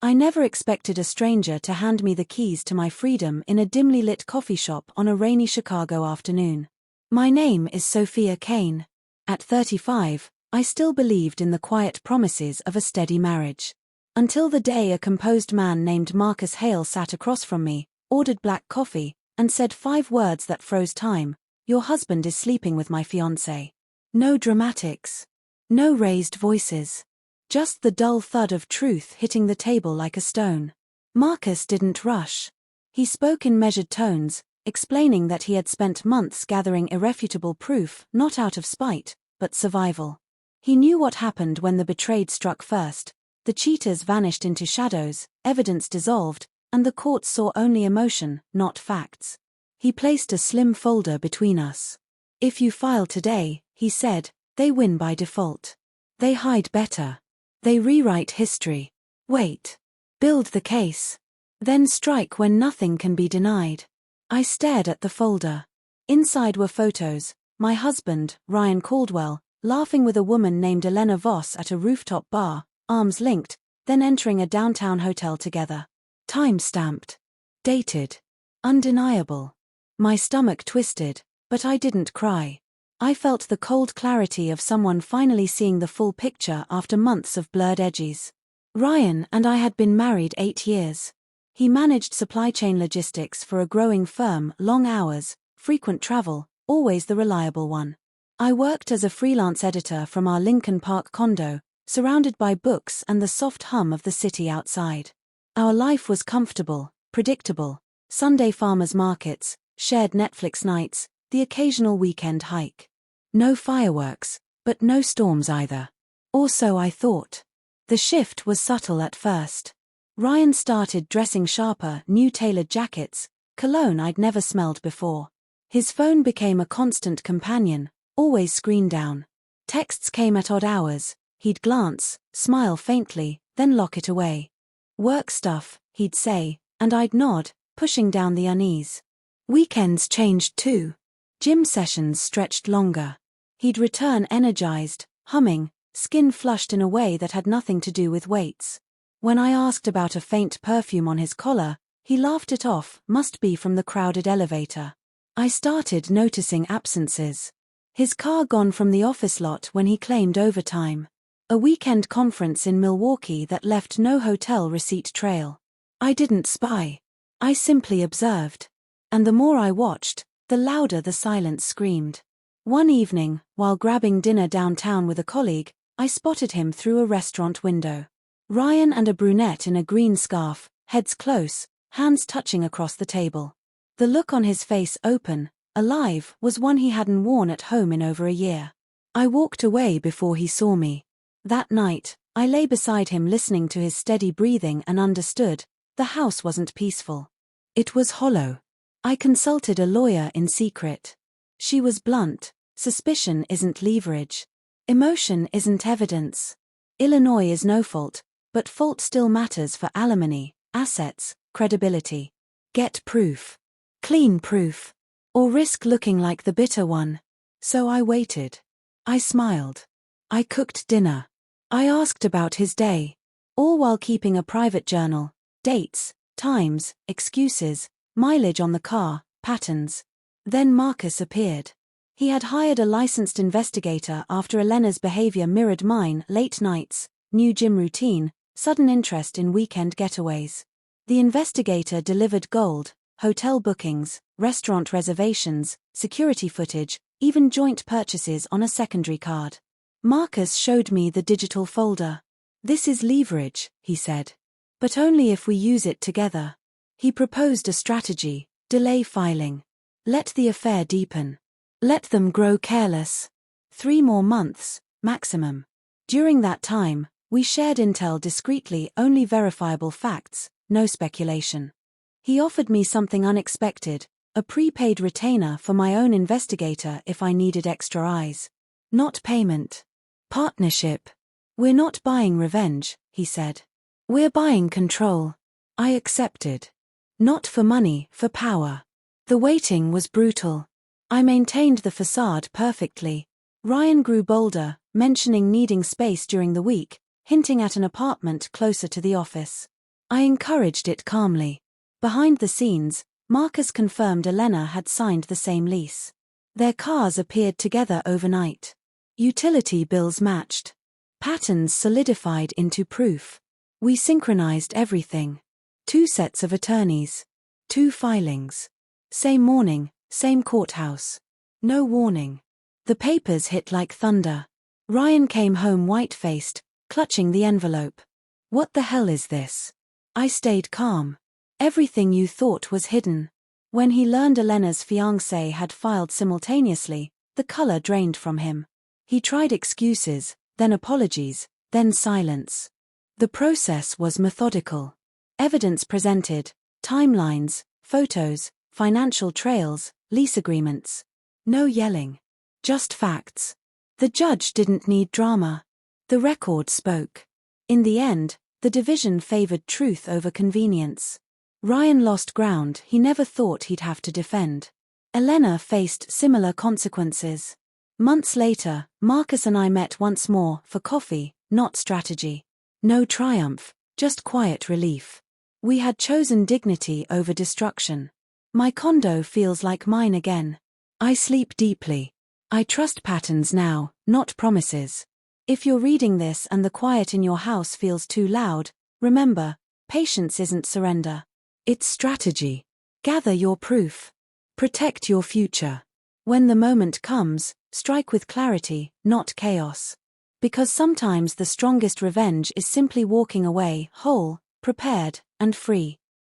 I never expected a stranger to hand me the keys to my freedom in a dimly lit coffee shop on a rainy Chicago afternoon. My name is Sophia Kane. At 35, I still believed in the quiet promises of a steady marriage. Until the day a composed man named Marcus Hale sat across from me, ordered black coffee, and said 5 words that froze time. Your husband is sleeping with my fiancée. No dramatics. No raised voices. Just the dull thud of truth hitting the table like a stone. Marcus didn't rush. He spoke in measured tones, explaining that he had spent months gathering irrefutable proof, not out of spite, but survival. He knew what happened when the betrayed struck first. The cheaters vanished into shadows, evidence dissolved, and the court saw only emotion, not facts. He placed a slim folder between us. If you file today, he said, they win by default. They hide better. They rewrite history. Wait. Build the case. Then strike when nothing can be denied. I stared at the folder. Inside were photos, my husband, Ryan Caldwell, laughing with a woman named Elena Voss at a rooftop bar, arms linked, then entering a downtown hotel together. Time-stamped. Dated. Undeniable. My stomach twisted, but I didn't cry. I felt the cold clarity of someone finally seeing the full picture after months of blurred edges. Ryan and I had been married 8 years. He managed supply chain logistics for a growing firm, long hours, frequent travel, always the reliable one. I worked as a freelance editor from our Lincoln Park condo, surrounded by books and the soft hum of the city outside. Our life was comfortable, predictable. Sunday farmers markets, shared Netflix nights, the occasional weekend hike. No fireworks, but no storms either. Or so I thought. The shift was subtle at first. Ryan started dressing sharper, new tailored jackets, cologne I'd never smelled before. His phone became a constant companion, always screen down. Texts came at odd hours. He'd glance, smile faintly, then lock it away. Work stuff, he'd say, and I'd nod, pushing down the unease. Weekends changed too. Gym sessions stretched longer. He'd return energized, humming, skin flushed in a way that had nothing to do with weights. When I asked about a faint perfume on his collar, he laughed it off, must be from the crowded elevator. I started noticing absences. His car gone from the office lot when he claimed overtime. A weekend conference in Milwaukee that left no hotel receipt trail. I didn't spy. I simply observed. And the more I watched, the louder the silence screamed. One evening, while grabbing dinner downtown with a colleague, I spotted him through a restaurant window. Ryan and a brunette in a green scarf, heads close, hands touching across the table. The look on his face, open, alive, was one he hadn't worn at home in over a year. I walked away before he saw me. That night, I lay beside him listening to his steady breathing and understood, the house wasn't peaceful. It was hollow. I consulted a lawyer in secret. She was blunt. Suspicion isn't leverage. Emotion isn't evidence. Illinois is no fault, but fault still matters for alimony, assets, credibility. Get proof. Clean proof. Or risk looking like the bitter one. So I waited. I smiled. I cooked dinner. I asked about his day. All while keeping a private journal. Dates, times, excuses, mileage on the car, patterns. Then Marcus appeared. He had hired a licensed investigator after Elena's behavior mirrored mine: late nights, new gym routine, sudden interest in weekend getaways. The investigator delivered gold, hotel bookings, restaurant reservations, security footage, even joint purchases on a secondary card. Marcus showed me the digital folder. This is leverage, he said. But only if we use it together. He proposed a strategy: delay filing. Let the affair deepen. Let them grow careless. 3 more months, maximum. During that time, we shared intel discreetly, only verifiable facts, no speculation. He offered me something unexpected, a prepaid retainer for my own investigator if I needed extra eyes. Not payment. Partnership. We're not buying revenge, he said. We're buying control. I accepted. Not for money, for power. The waiting was brutal. I maintained the facade perfectly. Ryan grew bolder, mentioning needing space during the week, hinting at an apartment closer to the office. I encouraged it calmly. Behind the scenes, Marcus confirmed Elena had signed the same lease. Their cars appeared together overnight. Utility bills matched. Patterns solidified into proof. We synchronized everything. 2 sets of attorneys. 2 filings. Same morning, same courthouse. No warning. The papers hit like thunder. Ryan came home white-faced, clutching the envelope. What the hell is this? I stayed calm. Everything you thought was hidden. When he learned Elena's fiancé had filed simultaneously, the color drained from him. He tried excuses, then apologies, then silence. The process was methodical. Evidence presented, timelines, photos, financial trails, lease agreements. No yelling. Just facts. The judge didn't need drama. The record spoke. In the end, the division favored truth over convenience. Ryan lost ground he never thought he'd have to defend. Elena faced similar consequences. Months later, Marcus and I met once more for coffee, not strategy. No triumph, just quiet relief. We had chosen dignity over destruction. My condo feels like mine again. I sleep deeply. I trust patterns now, not promises. If you're reading this and the quiet in your house feels too loud, remember, patience isn't surrender. It's strategy. Gather your proof. Protect your future. When the moment comes, strike with clarity, not chaos. Because sometimes the strongest revenge is simply walking away, whole, prepared, and free.